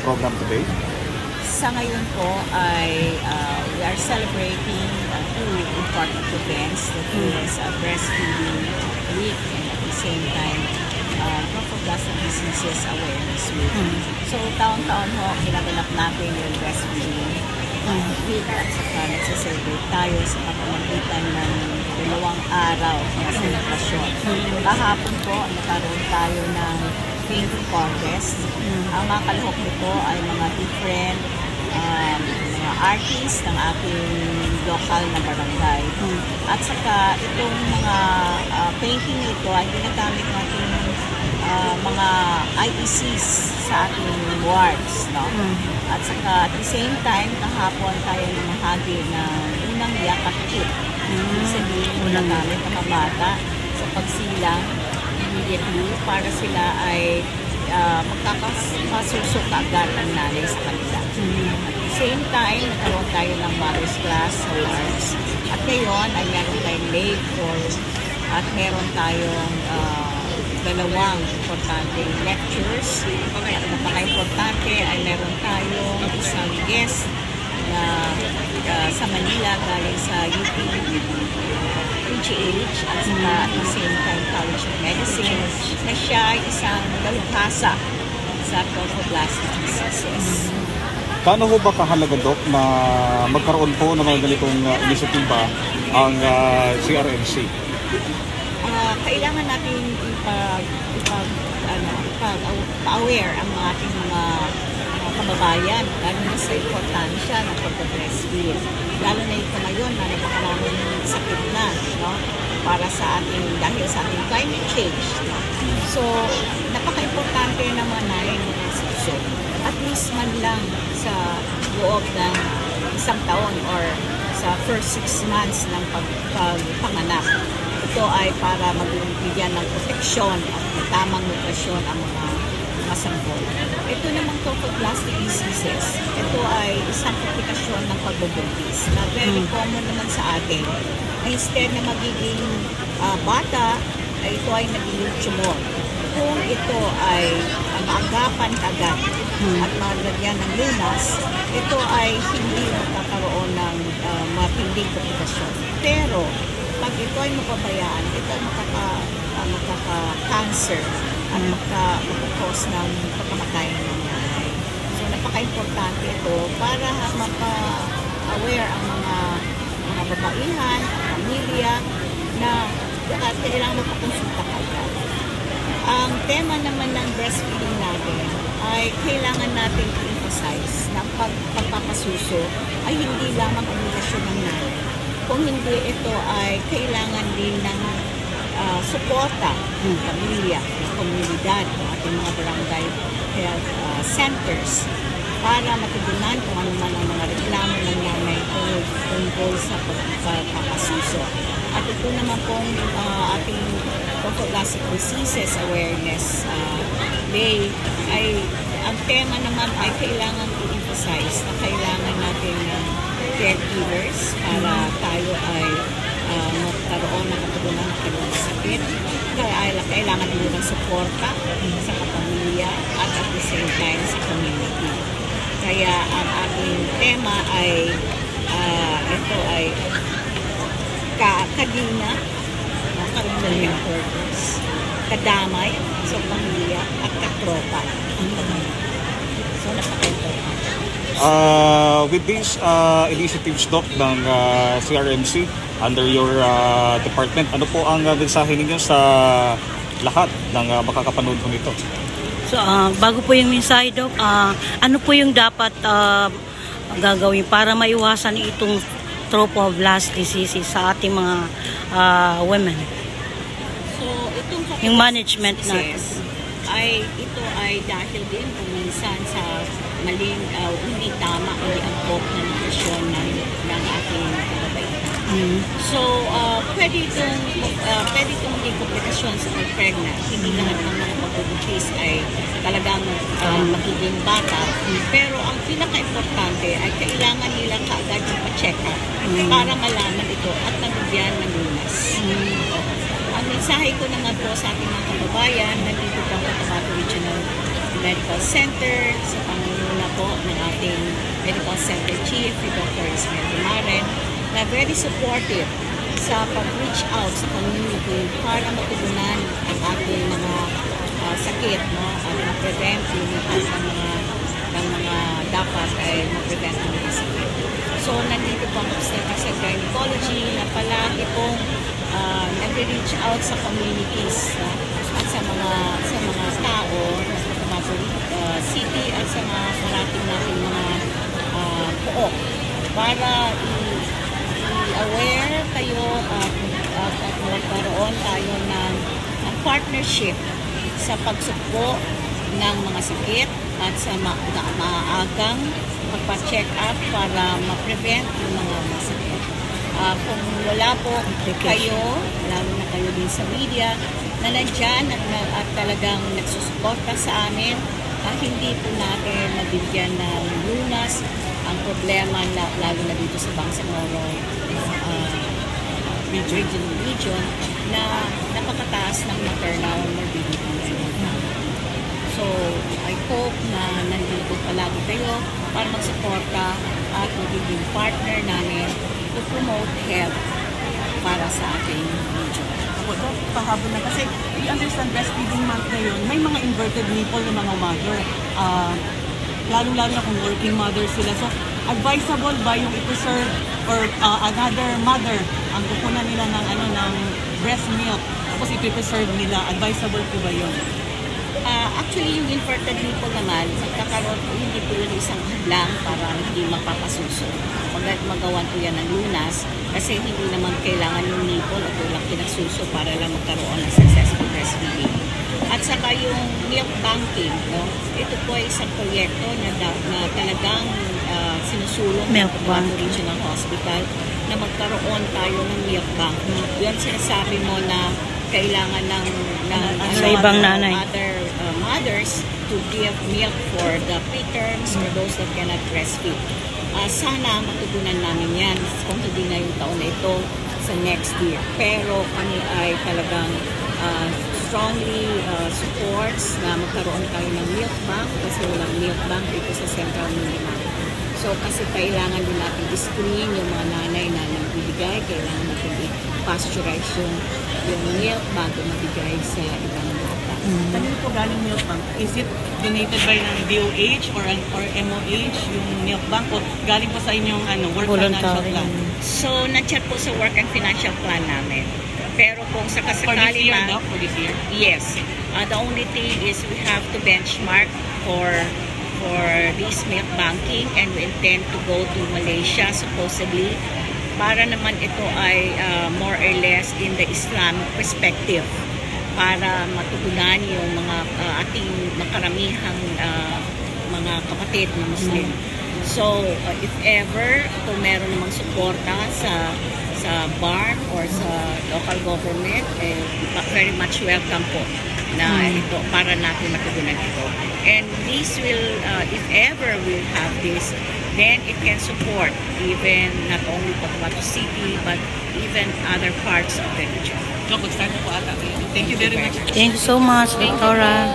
program today? Sa ngayon po ay we are celebrating two important events. That is Breastfeeding Week and at the same time Trophoblastic Diseases Awareness Week. So taon-taon ho, kinaganap natin yung Breastfeeding Week at saka nagsiselebrate tayo sa pamamagitan ng 2 araw na selebrasyon. Kahapon po, nagkaroon tayo ng painting contest. Ang mga kalahok nito ay mga different mga artists ng ating local na barangay. At saka itong mga painting nito ay ginagamit natin mga IECs sa ating wards. No? At saka at the same time, kahapon tayo namahagi ng unang yakap kit. Sabihin, unang gamit ng mga bata sa pagsilang immediately para sila ay magkakasusok agad ang nanay sa kanila. At the same time, nagkaroon tayo ng mother's class sa wards. At ngayon ay meron tayong late course at meron tayong dalawang importanteng lectures. At napaka-importante ay meron tayong isang guest na sa Manila galing sa UP PGH at saka at the same time College of Medicine na siya ay isang dalubhasa sa trophoblastic diseases. Paano ho ba kahalaga, Doc, na magkaroon po ng mga ganitong inisyatiba ang CRMC? Kailangan natin pa-aware ang ating mga kababayan, lalo na sa importansya ng pag-breastfeed. Lalo na ito ngayon na napakaraming sakit na, no? Para sa ating, dahil sa ating climate change. No? So, napaka-importante ng mga nanay ng institusyon. At least man lang sa loob ng isang taon or sa first 6 months ng pagpanganak. Ito ay para magbigyan ng proteksyon at tamang nutrisyon ang mga sanggol. Ito namang trophoblastic diseases, ito ay isang komplikasyon ng pagbubuntis na very common naman sa atin. Instead na magiging bata, ito ay nagiging tumor. Kung ito ay maagapan agad at malagyan ng lunas, ito ay hindi magkakaroon ng matinding komplikasyon. Pero, pag ito ay mapabayaan, ito ay makaka-cancer at makakos ng pagkamatay ng nanay. So, napaka-importante ito para mapa-aware ang mga babaihan, pamilya, na kailangan magpakonsulta agad. Ang tema naman ng breastfeeding natin ay kailangan natin i-emphasize na pagpapasuso ay hindi lamang obligasyon ng nanay. Kung hindi, ito ay kailangan din ng suporta ng pamilya, ng komunidad, ng ating mga barangay health centers para matugunan kung ano man ang mga reklamo ng nanay tungkol sa pagpapasuso. At ito naman pong ating Trophoblastic Diseases Awareness Day ay ang tema naman ay kailangan i-emphasize na kailangan natin ng caregivers para tayo ay magkaroon ng katugunan ng kanilang sakit. Kailangan din ng suporta sa kapamilya at at the same time sa community. Kaya ang ating tema ay ito ay kadina, community purpose, kadamay sa pamilya at katropa. So napaka-important. With these initiatives, Doc, ng CRMC under your department, ano po ang mensahe ninyo sa lahat ng makakapanood po nito? So, bago po yung mensahe, Doc, ano po yung dapat gagawin para maiwasan itong trophoblastic disease sa ating mga women? So, itong yung management natin ito ay dahil din kung minsan sa maling hindi tama hindi angkop na nutrisyon ng ating kababaihan. So, pwede itong maging komplikasyon sa pag-pregnant. Hindi lahat ng mga pagbubuntis ay talagang magiging bata. Pero ang pinaka-importante ay kailangan nila kaagad yung pa-check up para malaman ito at nabigyan ng lunas. Ang mensahe ko naman po sa ating mga kababayan, nandito po ang Cotabato Regional Medical Center sa pangunguna po ng ating Medical Center Chief, Dr. Ismael Dumaren, na very supportive sa pag-reach out sa community para matugunan ang ating mga sakit, no? At ma-prevent yung lahat ng mga dapat ay ma-prevent ng mga sakit. So, nandito po ang obstetrics and gynecology na palagi pong nag-reach out sa communities at sa mga tao sa Cotabato City at sa mga parating natin mga pook para i-aware kayo at magkaroon tayo ng partnership sa pagsugpo ng mga sakit at sa maagang magpa-check up para ma-prevent yung mga sakit. Kung wala po kayo, lalo na kayo din sa media, na nandyan at talagang nagsusuporta sa amin, hindi po natin mabigyan ng lunas ang problema lalo na dito sa Bangsamoro region na napakataas ng maternal morbidity. So, I hope na nandito palagi kayo para magsuporta at magiging partner namin to promote health para sa ating region. Ako, pahabol na kasi we understand breastfeeding month ngayon, may mga inverted nipple ng mga mother. Lalo-lalo na kung working mother sila. So, advisable ba yung i-preserve or another mother ang kukunan nila ng breast milk tapos i-preserve nila? Advisable po ba yun? Actually, yung inverted nipple naman, magkakaroon po, hindi po yun isang hadlang para hindi mapapasuso. Magawan po yan ng lunas kasi hindi naman kailangan yung nipple at walang pinagsuso para lang magkaroon ng successful breastfeeding. At saka yung milk banking, no? Ito po ay isang proyekto na talagang sinusulong ng Cotabato Regional Hospital na magkaroon tayo ng milk bank. Yan sinasabi mo na kailangan ng ibang nanay. Other mothers to give milk for the preterms or those that cannot breastfeed. Sana matugunan namin yan kung hindi na yung taon na ito sa next year. Pero kami ay talagang strongly supports na magkaroon tayo ng milk bank kasi walang milk bank dito sa Central Mindanao. So kasi kailangan din natin i-screen yung mga nanay na nagbibigay, kailangan natin i-pasteurize yung milk bago mabigay sa ibang bata. Kanino po galing milk bank? Is it donated by ng DOH or MOH yung milk bank o galing po sa inyong work financial plan? So, na-chat po sa work and financial plan namin. Pero kung sa kasakali For this year, Doc? For this year? Yes. The only thing is we have to benchmark for this milk banking and we intend to go to Malaysia supposedly para naman ito ay more or less in the Islamic perspective para matugunan yung mga ating makaramihang mga kapatid na Muslim. So, if ever, kung meron namang suporta sa barn or sa local government, very much welcome po na ito para natin matugunan ito. And this will, if ever we'll have this, then it can support even not only Cotabato City but even other parts of the region. Doc, mag-start na po ata. Thank you very much. Thank you so much, Victoria.